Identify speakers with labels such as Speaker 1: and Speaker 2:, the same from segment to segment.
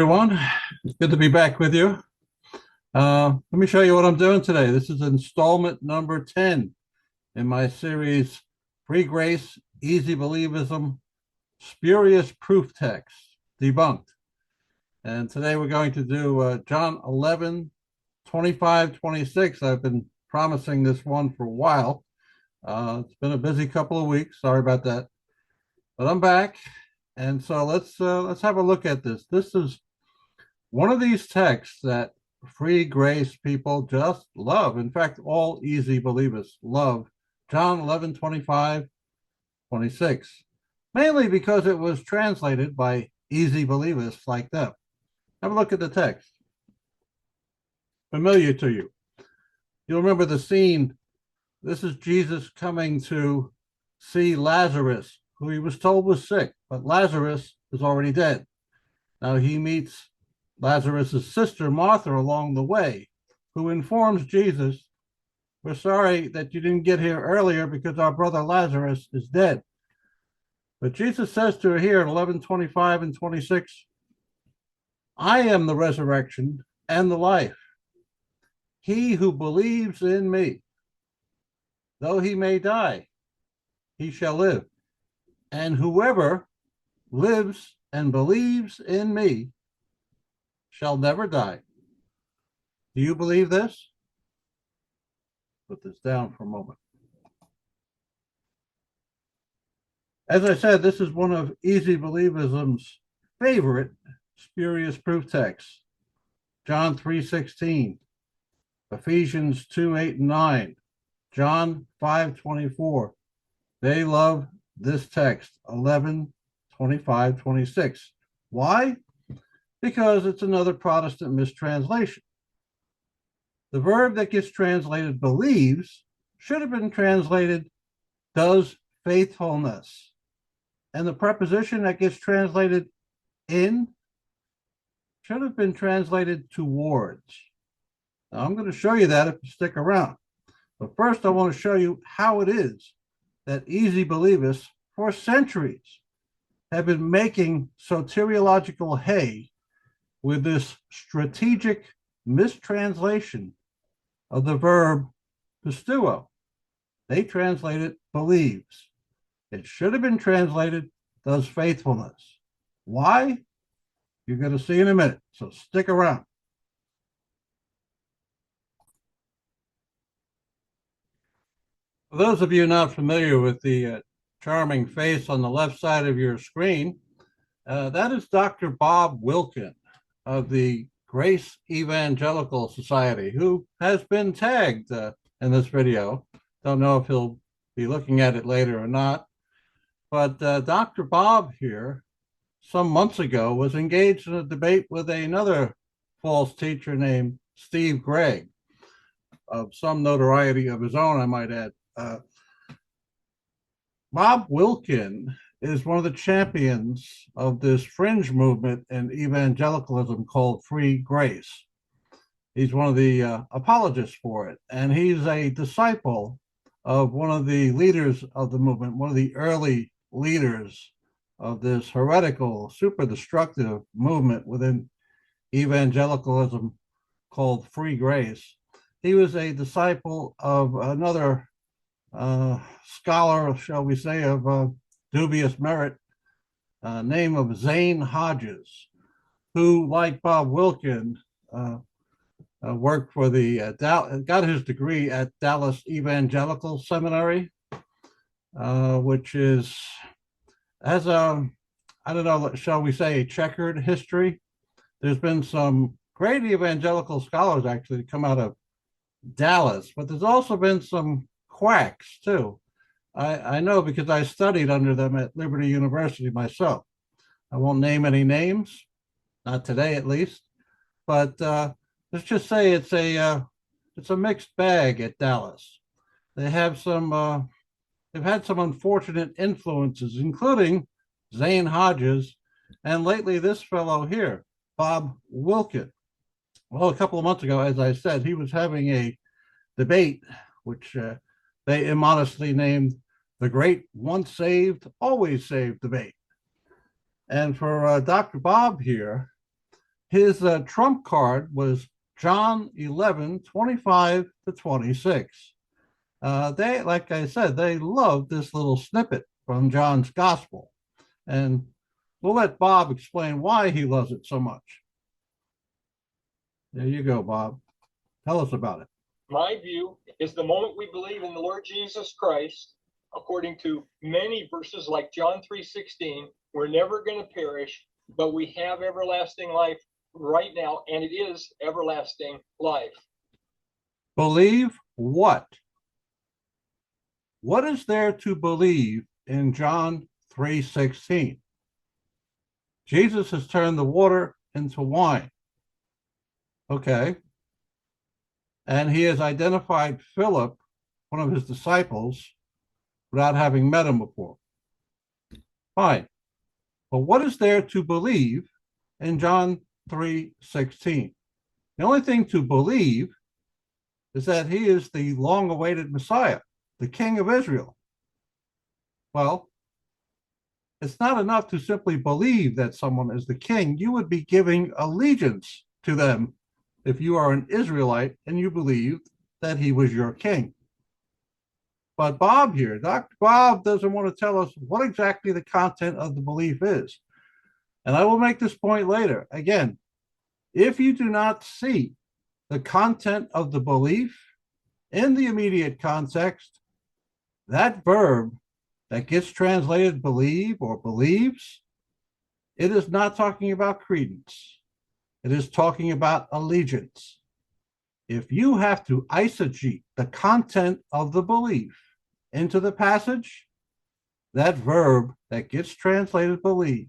Speaker 1: Everyone. It's good to be back with you. Let me show you what I'm doing today. This is installment number 10 in my series, Free Grace, Easy Believism, Spurious Proof Text, Debunked. And today we're going to do John 11, 25, 26. I've been promising this one for a while. It's been a busy couple of weeks. Sorry about that. But I'm back. And so let's have a look at this. This is one of these texts that free grace people just love. In fact, all easy believers love John 11, 25, 26, mainly because it was translated by easy believers like them. Have a look at the text. Familiar to you. You'll remember the scene. This is Jesus coming to see Lazarus, who he was told was sick, but Lazarus is already dead. Now he meets Lazarus' sister, Martha, along the way, who informs Jesus, "We're sorry that you didn't get here earlier because our brother Lazarus is dead." But Jesus says to her here in 11, 25 and 26, "I am the resurrection and the life. He who believes in me, though he may die, he shall live. And whoever lives and believes in me shall never die." Do you believe this? Put this down for a moment. As I said, this is one of Easy Believism's favorite spurious proof texts. John 3:16, Ephesians 2:8 and 9, John 5:24. They love this text, 11, 25, 26. Why? Because it's another Protestant mistranslation. The verb that gets translated believes should have been translated does faithfulness. And the preposition that gets translated in should have been translated towards. Now, I'm going to show you that if you stick around. But first, I want to show you how it is that easy believers for centuries have been making soteriological hay with this strategic mistranslation of the verb pisteuo. They translate it believes. It should have been translated does faithfulness. Why? You're going to see in a minute, so stick around. For those of you not familiar with the charming face on the left side of your screen, that is Dr. Bob Wilkin of the Grace Evangelical Society, who has been tagged in this video. Don't know if he'll be looking at it later or not. But Dr. Bob here, some months ago, was engaged in a debate with another false teacher named Steve Gregg, of some notoriety of his own, I might add. Bob Wilkin is one of the champions of this fringe movement in evangelicalism called free grace. He's one of the apologists for it, and he's a disciple of one of the leaders of the movement, one of the early leaders of this heretical, super destructive movement within evangelicalism called free grace. He was a disciple of another scholar, shall we say, of dubious merit, name of Zane Hodges, who, like Bob Wilkin, worked for the got his degree at Dallas Evangelical Seminary, which has a, I don't know, shall we say, a checkered history. There's been some great evangelical scholars actually come out of Dallas, but there's also been some quacks too. I know because I studied under them at Liberty University myself. I won't name any names, not today at least, but let's just say it's a mixed bag at Dallas. They have some they've had some unfortunate influences, including Zane Hodges, and lately this fellow here, Bob Wilkin. Well, a couple of months ago, as I said, he was having a debate, which they immodestly named the Great Once Saved, Always Saved debate. And for Dr. Bob here, His trump card was John 11:25-26. They, like I said, they love this little snippet from John's gospel. And we'll let Bob explain why he loves it so much. There you go, Bob. Tell us about it.
Speaker 2: My view is the moment we believe in the Lord Jesus Christ, according to many verses like John 3:16, we're never going to perish, but we have everlasting life right now, and it is everlasting life.
Speaker 1: Believe what? What is there to believe in John 3:16? Jesus has turned the water into wine. Okay. And he has identified Philip, one of his disciples, without having met him before. Fine. But what is there to believe in John 3:16? The only thing to believe is that he is the long-awaited Messiah, the King of Israel. Well, it's not enough to simply believe that someone is the king. You would be giving allegiance to them if you are an Israelite and you believed that he was your king. But Bob here, Dr. Bob doesn't want to tell us what exactly the content of the belief is. And I will make this point later. Again, if you do not see the content of the belief in the immediate context, that verb that gets translated believe or believes, it is not talking about credence. It is talking about allegiance. If you have to eisegete the content of the belief into the passage, that verb that gets translated believe,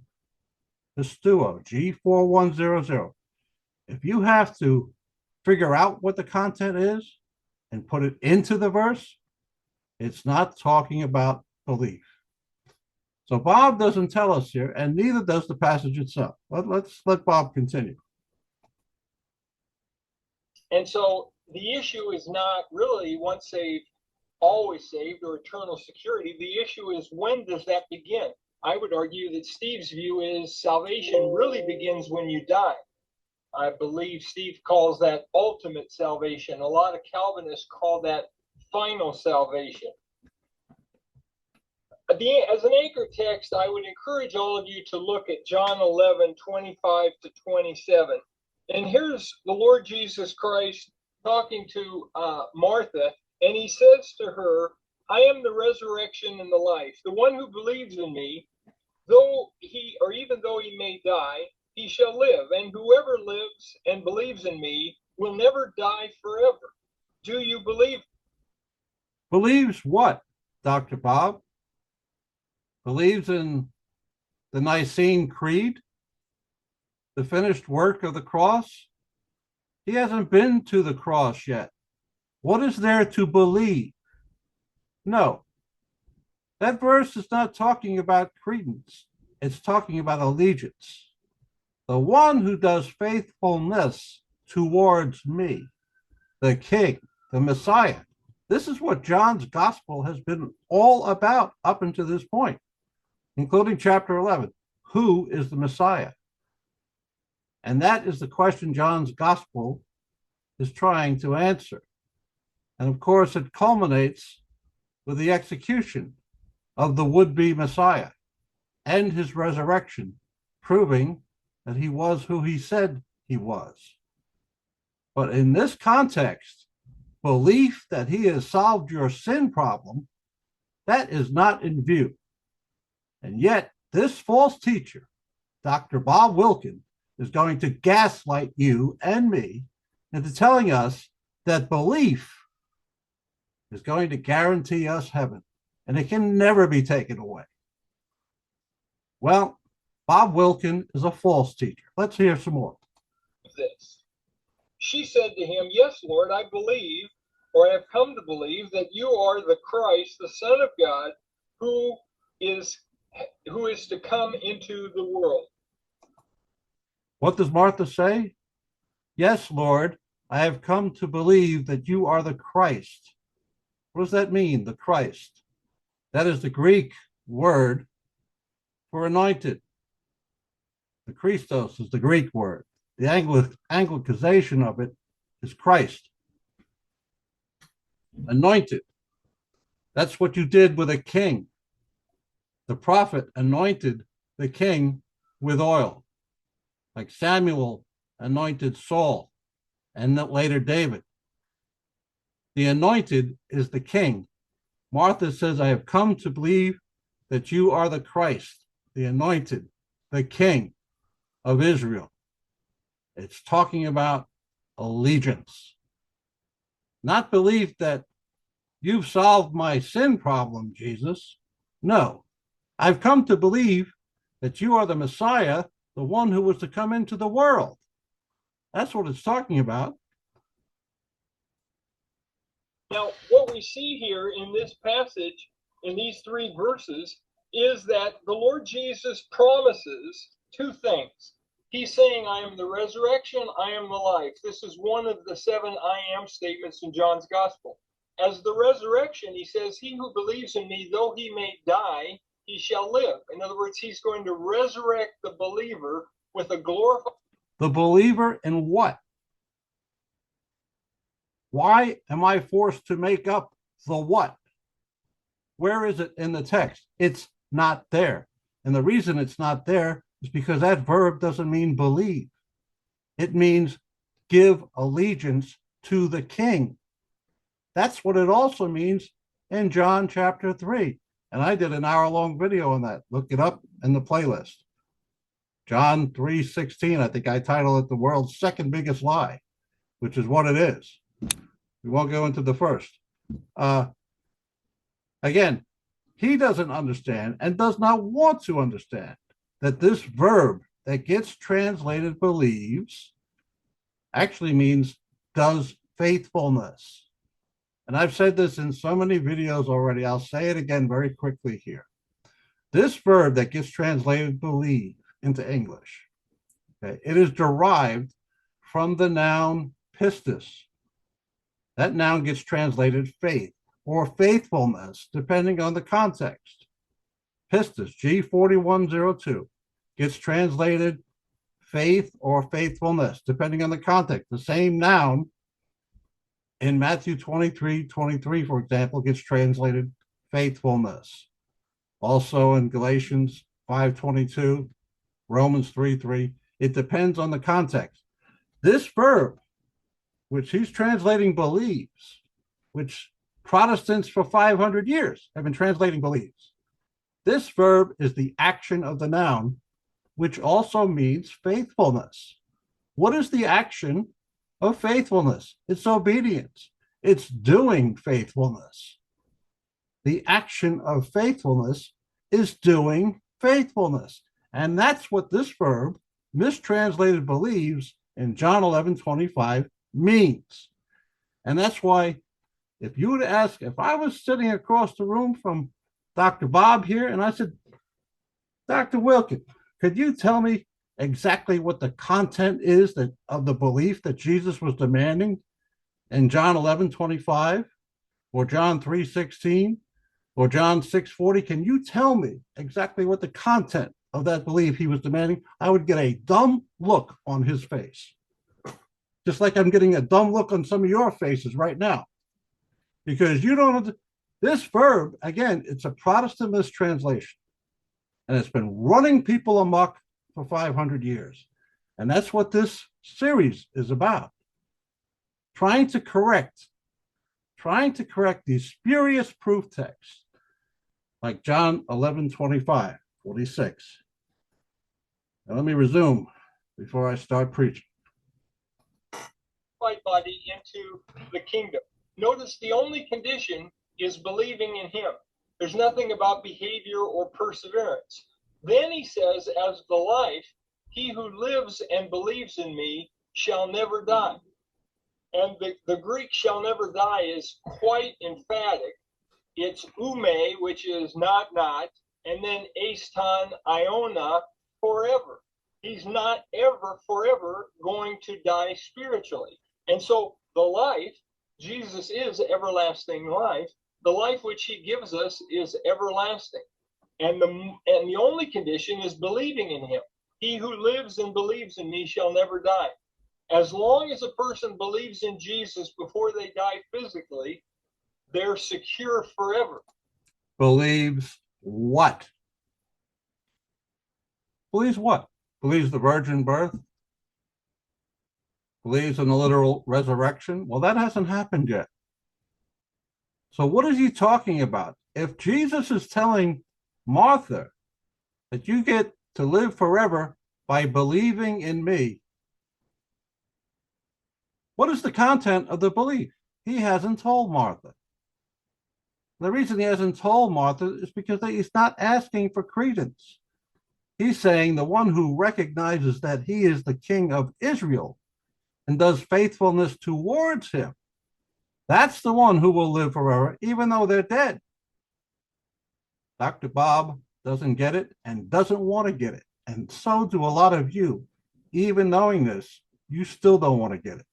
Speaker 1: pistuo, G4100, if you have to figure out what the content is and put it into the verse, it's not talking about belief. So Bob doesn't tell us here, and neither does the passage itself. Let's let Bob continue.
Speaker 2: And so the issue is not really once saved, always saved, or eternal security. The issue is, when does that begin? I would argue that Steve's view is salvation really begins when you die. I believe Steve calls that ultimate salvation. A lot of Calvinists call that final salvation. As an anchor text, I would encourage all of you to look at John 11:25-27. And here's the Lord Jesus Christ talking to Martha, and he says to her, I am the resurrection and the life. The one who believes in me, even though he may die, he shall live. And whoever lives and believes in me will never die forever. Do you believe?
Speaker 1: Believes what, Dr. Bob? Believes in the Nicene Creed? The finished work of the cross? He hasn't been to the cross yet. What is there to believe? No. That verse is not talking about credence. It's talking about allegiance. The one who does faithfulness towards me, the King, the Messiah. This is what John's gospel has been all about up until this point, including chapter 11. Who is the Messiah? And that is the question John's gospel is trying to answer. And of course, it culminates with the execution of the would-be Messiah and his resurrection, proving that he was who he said he was. But in this context, belief that he has solved your sin problem, that is not in view. And yet, this false teacher, Dr. Bob Wilkin, is going to gaslight you and me into telling us that belief is going to guarantee us heaven, and it can never be taken away. Well, Bob Wilkin is a false teacher. Let's hear some more.
Speaker 2: This. She said to him, Yes, Lord, I believe, or I have come to believe that you are the Christ, the Son of God, who is to come into the world.
Speaker 1: What does Martha say? Yes, Lord, I have come to believe that you are the Christ. What does that mean, the Christ? That is the Greek word for anointed. The Christos is the Greek word. The Anglicization of it is Christ. Anointed. That's what you did with a king. The prophet anointed the king with oil, like Samuel anointed Saul and later David. The anointed is the king. Martha says, I have come to believe that you are the Christ, the anointed, the king of Israel. It's talking about allegiance, not belief that you've solved my sin problem, Jesus. No, I've come to believe that you are the Messiah, the one who was to come into the world. That's what it's talking about.
Speaker 2: Now, what we see here in this passage, in these 3 verses, is that the Lord Jesus promises 2 things. He's saying, I am the resurrection, I am the life. This is one of the 7 I am statements in John's gospel. As the resurrection, he says, he who believes in me, though he may die, he shall live. In other words, he's going to resurrect the believer with a glorified.
Speaker 1: The believer in what? Why am I forced to make up the what? Where is it in the text? It's not there. And the reason it's not there is because that verb doesn't mean believe. It means give allegiance to the king. That's what it also means in John chapter 3. And I did an hour-long video on that. Look it up in the playlist. John 3:16, I think I titled it The World's Second Biggest Lie, which is what it is. We won't go into the first. Again, he doesn't understand and does not want to understand that this verb that gets translated believes actually means does faithfulness. And I've said this in so many videos already. I'll say it again very quickly here. This verb that gets translated believe into English, okay, it is derived from the noun pistis. That noun gets translated faith or faithfulness, depending on the context. Pistis, G4102, gets translated faith or faithfulness, depending on the context. The same noun in Matthew 23:23, for example, gets translated faithfulness. Also in Galatians 5:22, Romans 3:3, it depends on the context. This verb, which he's translating believes, which Protestants for 500 years have been translating believes. This verb is the action of the noun, which also means faithfulness. What is the action of faithfulness? It's obedience. It's doing faithfulness. The action of faithfulness is doing faithfulness. And that's what this verb, mistranslated believes, in John 11:25 means. And that's why if you were to ask, if I was sitting across the room from Dr. Bob here, and I said, Dr. Wilkin, could you tell me exactly what the content is that of the belief that Jesus was demanding in John 11:25 or John 3:16 or John 6:40? Can you tell me exactly what the content of that belief he was demanding? I would get a dumb look on his face, just like I'm getting a dumb look on some of your faces right now, because you don't. This verb, again, it's a Protestant mistranslation, and it's been running people amok for 500 years. And that's what this series is about. Trying to correct these spurious proof texts like John 11:25, 46. Now let me resume before I start preaching.
Speaker 2: Body into the kingdom. Notice the only condition is believing in him. There's nothing about behavior or perseverance. Then he says, as the life, he who lives and believes in me shall never die. And the Greek shall never die is quite emphatic. It's ume, which is not, and then eston iona, forever. He's not ever, forever going to die spiritually. And so the life, Jesus is everlasting life. The life which he gives us is everlasting. And the only condition is believing in him. He who lives and believes in me shall never die. As long as a person believes in Jesus before they die physically, they're secure forever.
Speaker 1: Believes what? Believes what? Believes the virgin birth? Believes in the literal resurrection? Well, that hasn't happened yet. So what is he talking about? If Jesus is telling Martha that you get to live forever by believing in me, what is the content of the belief? He hasn't told Martha. The reason he hasn't told Martha is because he's not asking for credence. He's saying the one who recognizes that he is the king of Israel and does faithfulness towards him, that's the one who will live forever, even though they're dead. Dr. Bob doesn't get it and doesn't want to get it. And so do a lot of you. Even knowing this, you still don't want to get it.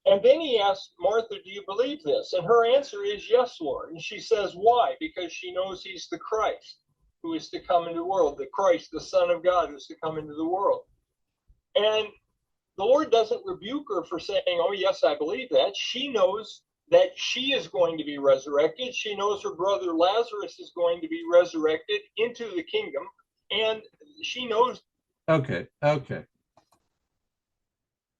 Speaker 2: And then he asked Martha, do you believe this? And her answer is, yes, Lord. And she says, why? Because she knows he's the Christ who is to come into the world, the Christ, the Son of God, who is to come into the world. And the Lord doesn't rebuke her for saying, oh, yes, I believe that. She knows that she is going to be resurrected. She knows her brother Lazarus is going to be resurrected into the kingdom. And she knows.
Speaker 1: Okay.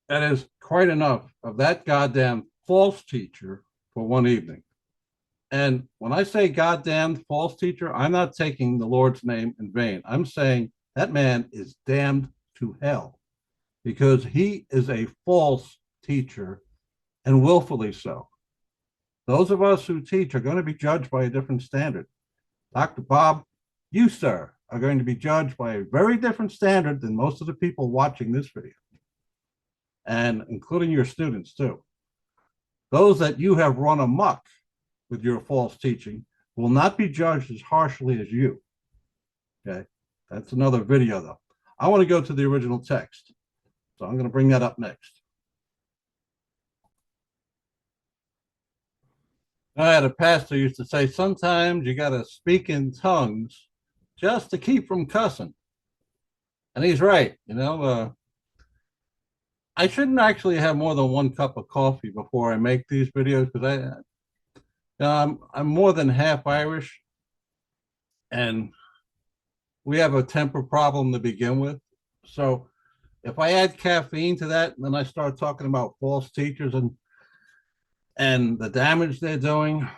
Speaker 1: That is quite enough of that goddamn false teacher for one evening. And when I say goddamn false teacher, I'm not taking the Lord's name in vain. I'm saying that man is damned to hell because he is a false teacher and willfully so. Those of us who teach are going to be judged by a different standard. Dr. Bob, you, sir, are going to be judged by a very different standard than most of the people watching this video, and including your students too. Those that you have run amok with your false teaching will not be judged as harshly as you. Okay, that's another video though. I want to go to the original text, so I'm going to bring that up next. I had a pastor used to say, sometimes you got to speak in tongues just to keep from cussing. And he's right. I shouldn't actually have more than one cup of coffee before I make these videos because I'm more than half Irish, and we have a temper problem to begin with. So if I add caffeine to that, and then I start talking about false teachers and the damage they're doing,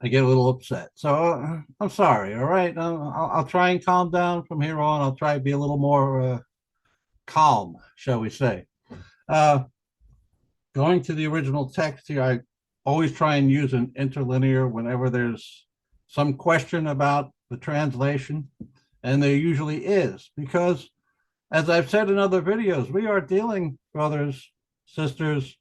Speaker 1: I get a little upset. So I'm sorry. All right, I'll try and calm down from here on. I'll try to be a little more calm, shall we say. Going to the original text here, I always try and use an interlinear whenever there's some question about the translation, and there usually is, because as I've said in other videos, we are dealing, brothers, sisters,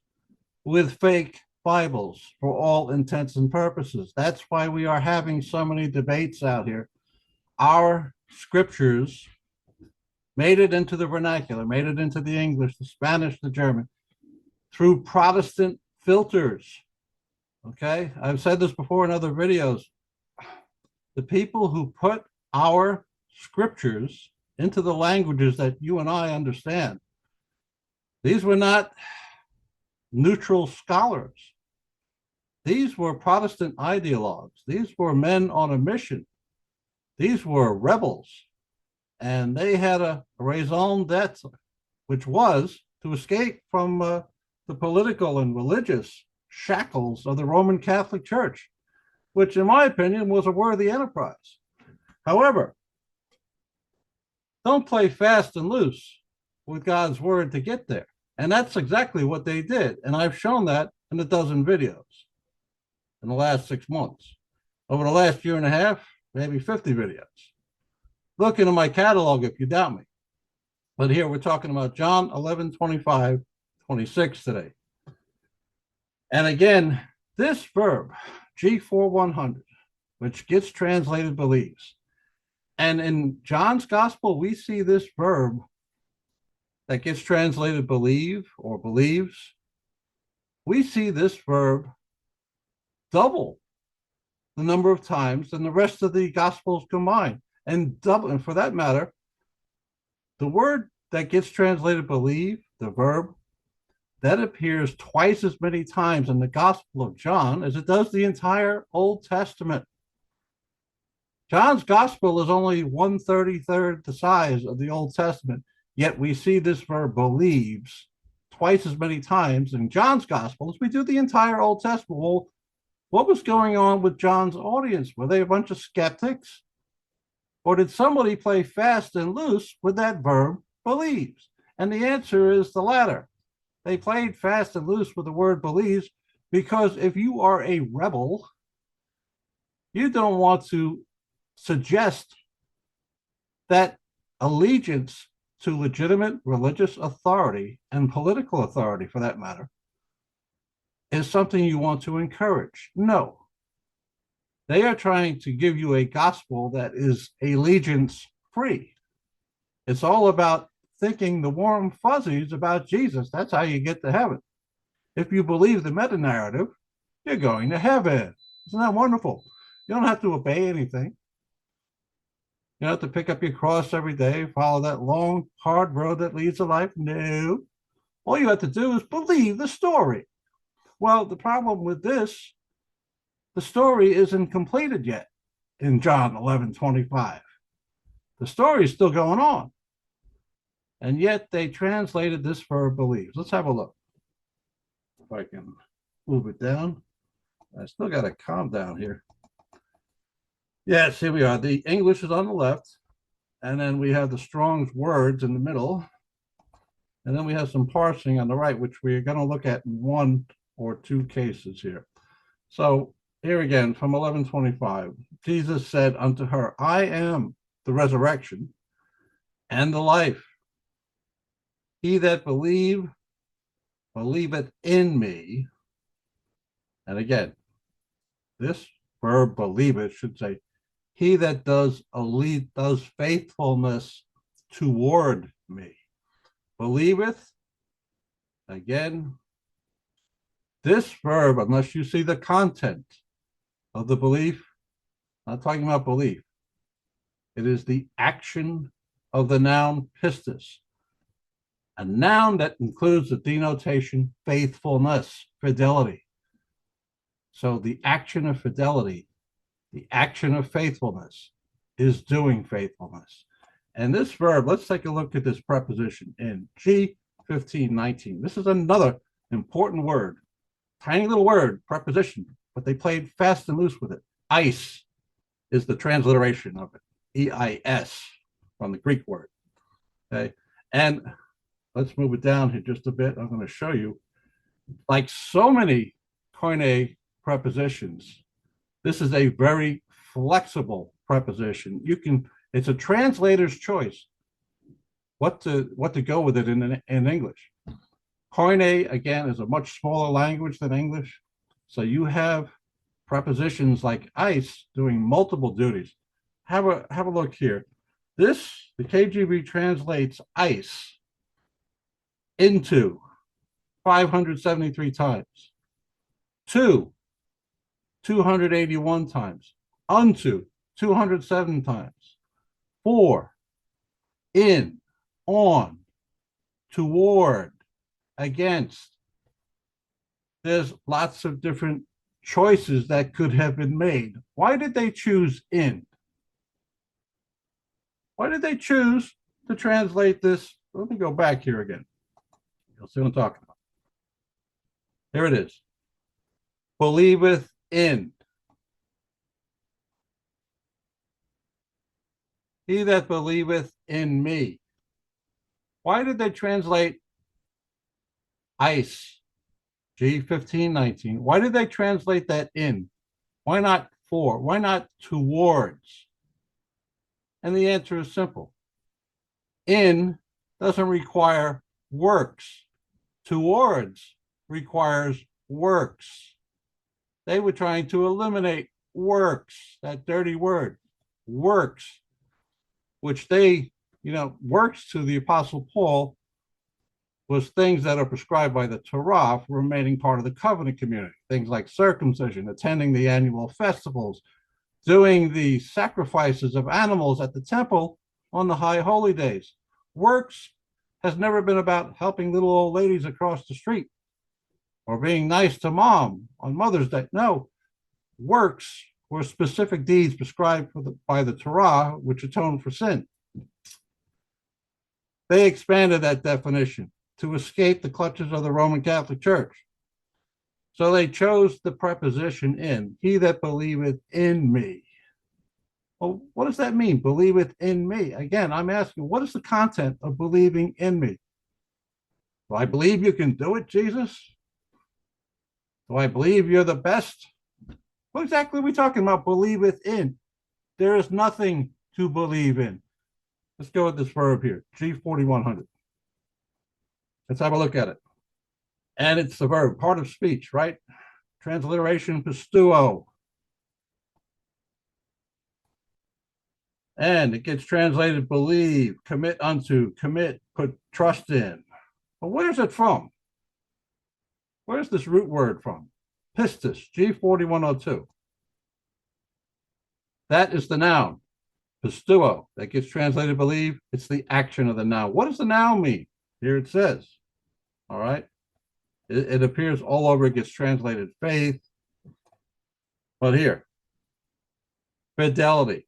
Speaker 1: with fake Bibles for all intents and purposes. That's why we are having so many debates out here. Our scriptures made it into the vernacular, made it into the English, the Spanish, the German, through Protestant filters. Okay, I've said this before in other videos. The people who put our scriptures into the languages that you and I understand, these were not neutral scholars. These were Protestant ideologues. These were men on a mission. These were rebels. And they had a raison d'etre, which was to escape from the political and religious shackles of the Roman Catholic Church, which, in my opinion, was a worthy enterprise. However, don't play fast and loose with God's word to get there. And that's exactly what they did. And I've shown that in a dozen videos in the last 6 months. Over the last year and a half, maybe 50 videos. Look into my catalog if you doubt me. But here we're talking about John 11:25-26 today. And again, this verb, G4100, which gets translated believes. And in John's gospel, we see this verb that gets translated believe or believes. We see this verb double the number of times than the rest of the Gospels combined. And double, and for that matter, the word that gets translated believe, the verb, that appears twice as many times in the Gospel of John as it does the entire Old Testament. John's Gospel is only 1/33 the size of the Old Testament, yet we see this verb believes twice as many times in John's Gospel as we do the entire Old Testament. Well, what was going on with John's audience? Were they a bunch of skeptics? Or did somebody play fast and loose with that verb believes? And the answer is the latter. They played fast and loose with the word believes because if you are a rebel, you don't want to suggest that allegiance to legitimate religious authority and political authority, for that matter, is something you want to encourage. No. They are trying to give you a gospel that is allegiance free. It's all about thinking the warm fuzzies about Jesus. That's how you get to heaven. If you believe the meta narrative, you're going to heaven. Isn't that wonderful? You don't have to obey anything. You don't have to pick up your cross every day, follow that long, hard road that leads to life. No. All you have to do is believe the story. Well, the problem with this, the story isn't completed yet in John 11:25. The story is still going on. And yet they translated this verb believes. Let's have a look. If I can move it down. I still got to calm down here. Yes, here we are. The English is on the left. And then we have the Strong's words in the middle. And then we have some parsing on the right, which we're going to look at in one or two cases here. So here again, from 11:25, Jesus said unto her, I am the resurrection and the life. He that believeth in me. And again, this verb believeth should say, he that does faithfulness toward me. Believeth, again, this verb, unless you see the content of the belief, not talking about belief, it is the action of the noun pistis, a noun that includes the denotation faithfulness, fidelity. So the action of fidelity, the action of faithfulness is doing faithfulness. And this verb, let's take a look at this preposition in G1519. This is another important word, tiny little word, preposition, but they played fast and loose with it. Eis is the transliteration of it, E-I-S, from the Greek word. Okay, and let's move it down here just a bit. I'm going to show you, like so many Koine prepositions, this is a very flexible preposition. It's a translator's choice what to go with it in English. Koine, again, is a much smaller language than English. So you have prepositions like eis doing multiple duties. Have a look here. The KJV translates eis into 573 times, to 281 times, unto 207 times, for, in, on, toward, against. There's lots of different choices that could have been made. Why did they choose in? Why did they choose to translate this? Let me go back here again. You'll see what I'm talking about. Here it is. Believeth in. He that believeth in me. Why did they translate eis, G1519? Why did they translate that in? Why not for? Why not towards? And the answer is simple. In doesn't require works. Towards requires works. They were trying to eliminate works, that dirty word, works, which they, works to the Apostle Paul was things that are prescribed by the Torah for remaining part of the covenant community. Things like circumcision, attending the annual festivals, doing the sacrifices of animals at the temple on the high holy days. Works has never been about helping little old ladies across the street or being nice to mom on Mother's Day. No, works were specific deeds prescribed by the Torah, which atone for sin. They expanded that definition to escape the clutches of the Roman Catholic Church. So they chose the preposition in, he that believeth in me. Well, what does that mean? Believeth in me. Again, I'm asking, what is the content of believing in me? Do I believe you can do it, Jesus? Do I believe you're the best? What exactly are we talking about? Believeth in. There is nothing to believe in. Let's go with this verb here, G4100. Let's have a look at it. And it's the verb, part of speech, right? Transliteration, pistuo. And it gets translated believe, commit unto, commit, put trust in. Well, where's it from? Where's this root word from? Pistis, G4102. That is the noun, pistuo. That gets translated believe. It's the action of the noun. What does the noun mean? Here it says, all right? It appears all over. It gets translated faith. But here, fidelity.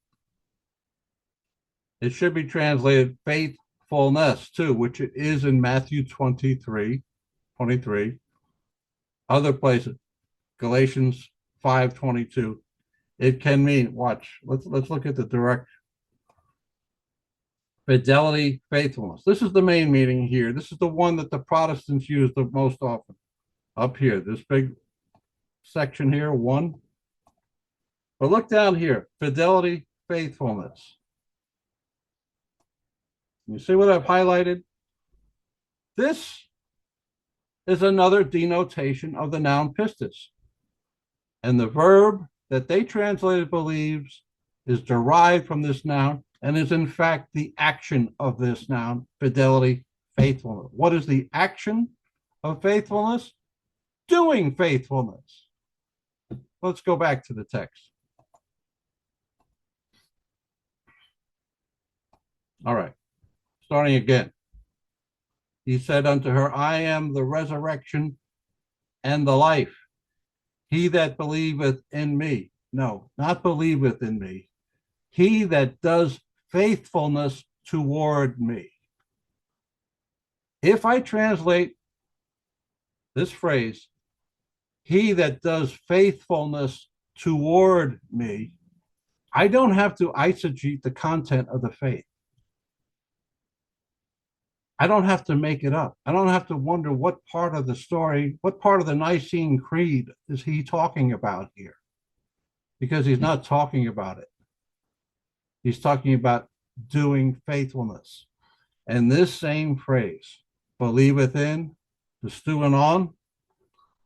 Speaker 1: It should be translated faithfulness too, which it is in Matthew 23. Other places, Galatians 5:22. It can mean, watch, let's look at the direct fidelity, faithfulness. This is the main meaning here. This is the one that the Protestants use the most often. Up here, this big section here, 1. But look down here, fidelity, faithfulness. You see what I've highlighted? This is another denotation of the noun pistis. And the verb that they translated believes is derived from this noun and is in fact the action of this noun, fidelity, faithfulness. What is the action of faithfulness? Doing faithfulness. Let's go back to the text. All right, starting again. He said unto her, I am the resurrection and the life. He that believeth in me, no, not believeth in me, he that does faithfulness toward me. If I translate this phrase, he that does faithfulness toward me, I don't have to eisegete the content of the faith. I don't have to make it up. I don't have to wonder what part of the story, what part of the Nicene Creed is he talking about here? Because he's not talking about it. He's talking about doing faithfulness. And this same phrase, believeth in, pisteuon on,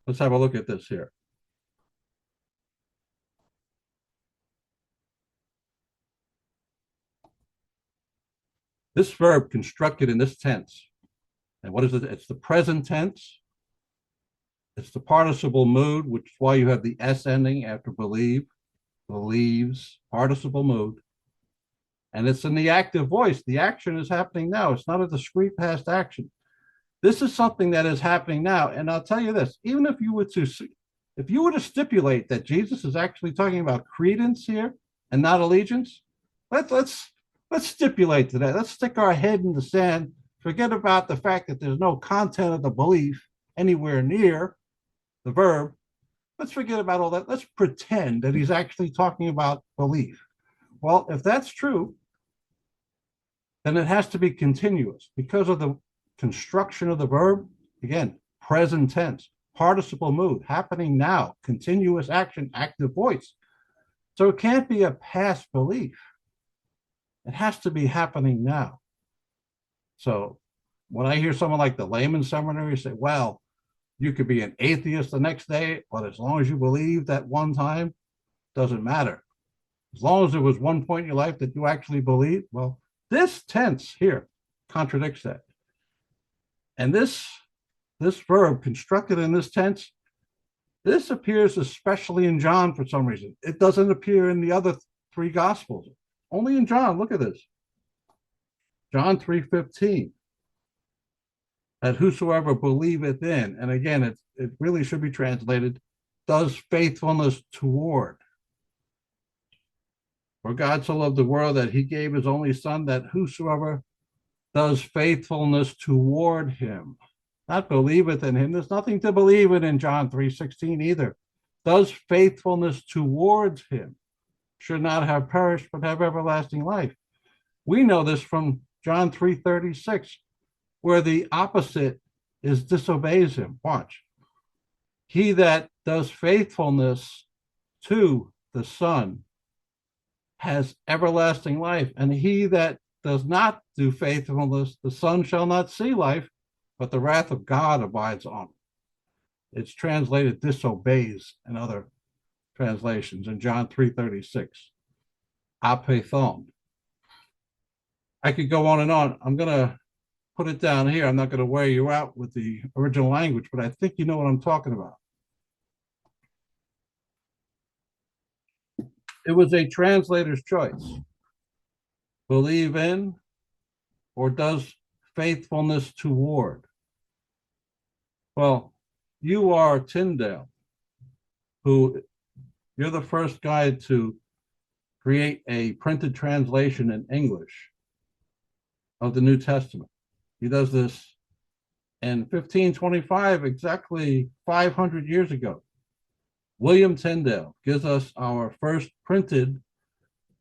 Speaker 1: let's have a look at this here. This verb constructed in this tense. And what is it? It's the present tense. It's the participle mood, which is why you have the S ending after believe, believes, participle mood. And it's in the active voice. The action is happening now. It's not a discrete past action. This is something that is happening now. And I'll tell you this, even if you were to stipulate that Jesus is actually talking about credence here and not allegiance, let's stipulate to that. Let's stick our head in the sand. Forget about the fact that there's no content of the belief anywhere near the verb. Let's forget about all that. Let's pretend that he's actually talking about belief. Well, if that's true, then it has to be continuous because of the construction of the verb. Again, present tense, participle mood, happening now, continuous action, active voice. So it can't be a past belief. It has to be happening now. So when I hear someone like the layman seminary say, well, you could be an atheist the next day, but as long as you believe that one time, doesn't matter. As long as there was one point in your life that you actually believe, well, this tense here contradicts that. And this verb constructed in this tense, this appears especially in John for some reason. It doesn't appear in the other three gospels. Only in John. Look at this. John 3:15. That whosoever believeth in, and again, it really should be translated, does faithfulness toward. For God so loved the world that he gave his only son, that whosoever does faithfulness toward him, not believeth in him. There's nothing to believe in John 3:16 either. Does faithfulness towards him, should not have perished, but have everlasting life. We know this from John 3:36, where the opposite is disobeys him. Watch. He that does faithfulness to the Son has everlasting life, and he that does not do faithfulness, the Son shall not see life, but the wrath of God abides on him. It's translated disobeys in other translations in John 3:36. Apethon. I could go on and on. I'm going to put it down here. I'm not going to wear you out with the original language, but I think you know what I'm talking about. It was a translator's choice. Believe in or does faithfulness toward. Well, you are Tyndale, who you're the first guy to create a printed translation in English of the New Testament. He does this in 1525, exactly 500 years ago. William Tyndale gives us our first printed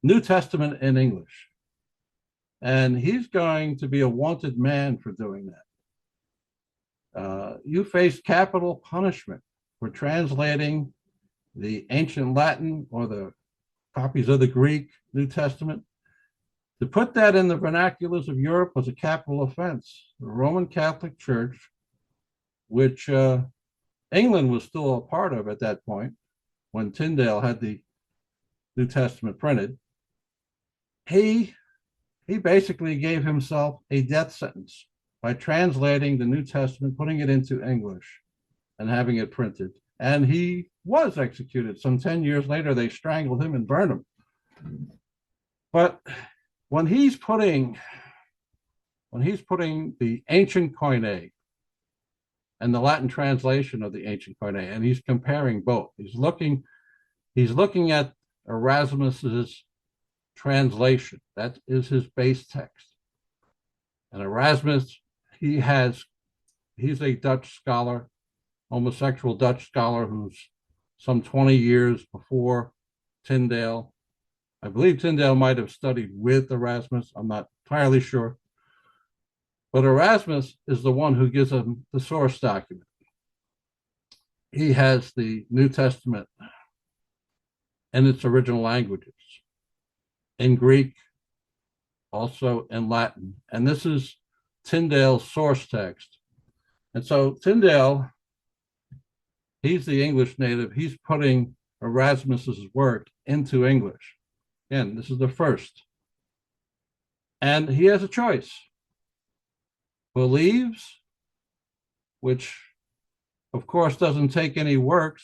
Speaker 1: New Testament in English. And he's going to be a wanted man for doing that. You face capital punishment for translating the ancient Latin or the copies of the Greek New Testament. To put that in the vernaculars of Europe was a capital offense. The Roman Catholic Church, which England was still a part of at that point, when Tyndale had the New Testament printed, he basically gave himself a death sentence by translating the New Testament, putting it into English, and having it printed. And he was executed. Some 10 years later, they strangled him and burned him. But when he's putting the ancient Koine and the Latin translation of the ancient Koine, and he's comparing both, he's looking at Erasmus's translation. That is his base text. And Erasmus, he's a Dutch scholar, homosexual Dutch scholar who's some 20 years before Tyndale. I believe Tyndale might have studied with Erasmus. I'm not entirely sure. But Erasmus is the one who gives him the source document. He has the New Testament in its original languages, in Greek, also in Latin. And this is Tyndale's source text. And so Tyndale, he's the English native. He's putting Erasmus's work into English. Again, this is the first. And he has a choice. Believes, which of course doesn't take any works,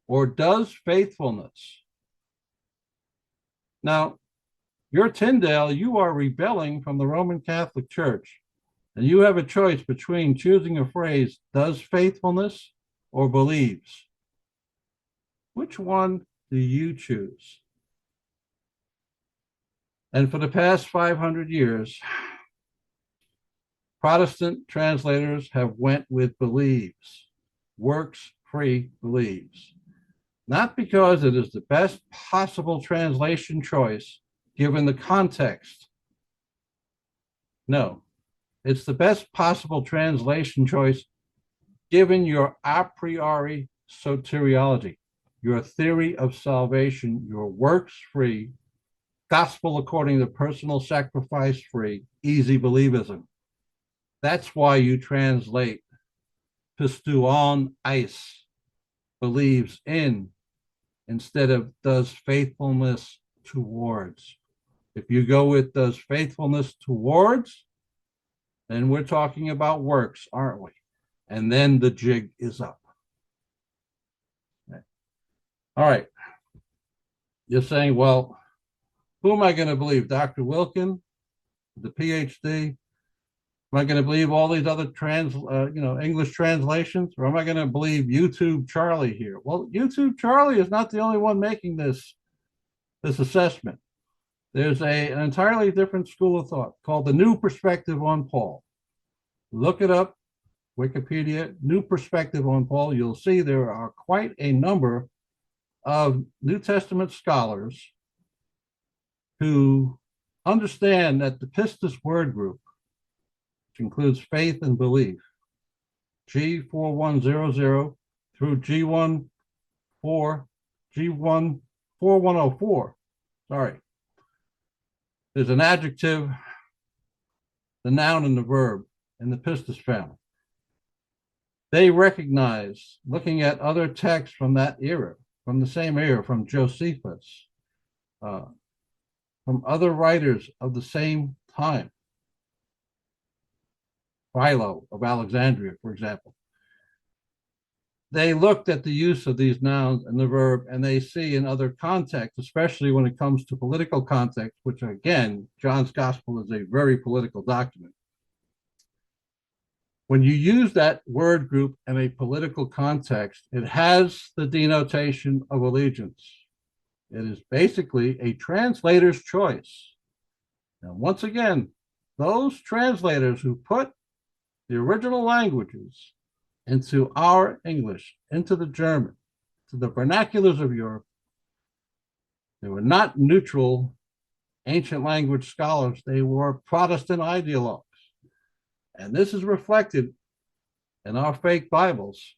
Speaker 1: or does faithfulness. Now, you're Tyndale, you are rebelling from the Roman Catholic Church, and you have a choice between choosing a phrase, does faithfulness or believes. Which one do you choose? And for the past 500 years, Protestant translators have went with believes, works-free believes. Not because it is the best possible translation choice given the context. No, it's the best possible translation choice given your a priori soteriology, your theory of salvation, your works-free, gospel according to personal sacrifice-free, easy believism. That's why you translate pisteuon eis, believes in, instead of does faithfulness towards. If you go with does faithfulness towards, then we're talking about works, aren't we? And then the jig is up. Okay. All right. You're saying, well, who am I going to believe? Dr. Wilkin, the PhD? Am I going to believe all these other English translations, or am I going to believe YouTube Charlie here? Well, YouTube Charlie is not the only one making this assessment. There's an entirely different school of thought called the New Perspective on Paul. Look it up, Wikipedia, New Perspective on Paul. You'll see there are quite a number of New Testament scholars who understand that the pistis word group, which includes faith and belief, G4100 through G4104, sorry. There's an adjective, the noun, and the verb in the pistis family. They recognize, looking at other texts from that era, from the same era, from Josephus, from other writers of the same time, Philo of Alexandria, for example. They looked at the use of these nouns and the verb, and they see in other contexts, especially when it comes to political context, which again, John's gospel is a very political document. When you use that word group in a political context, it has the denotation of allegiance. It is basically a translator's choice. Now, once again, those translators who put the original languages into our English, into the German, to the vernaculars of Europe, they were not neutral ancient language scholars. They were Protestant ideologues. And this is reflected in our fake Bibles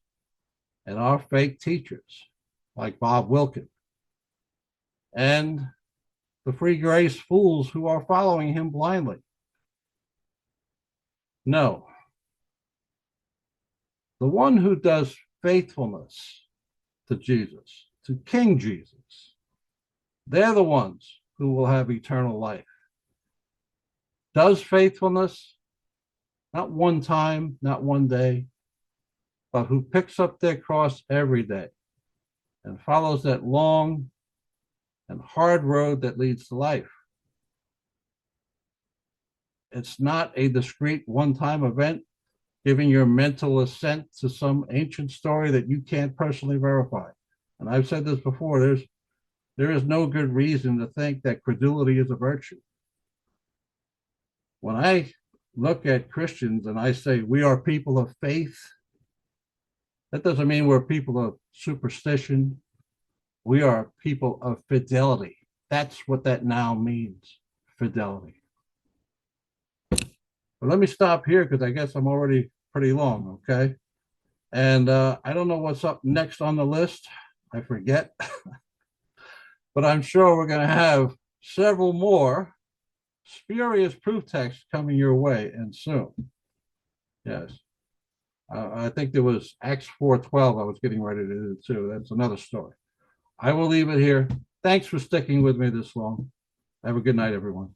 Speaker 1: and our fake teachers like Bob Wilkin and the free grace fools who are following him blindly. No. The one who does faithfulness to Jesus, to King Jesus, they're the ones who will have eternal life. Does faithfulness, not one time, not one day, but who picks up their cross every day and follows that long and hard road that leads to life. It's not a discrete one-time event giving your mental assent to some ancient story that you can't personally verify. And I've said this before, there is no good reason to think that credulity is a virtue. When I look at Christians and I say we are people of faith, that doesn't mean we're people of superstition. We are people of fidelity. That's what that noun means, fidelity. But let me stop here because I guess I'm already pretty long, okay? And I don't know what's up next on the list. I forget. But I'm sure we're going to have several more spurious proof texts coming your way and soon. Yes. I think there was Acts 4:12 I was getting ready to do too. That's another story. I will leave it here. Thanks for sticking with me this long. Have a good night, everyone.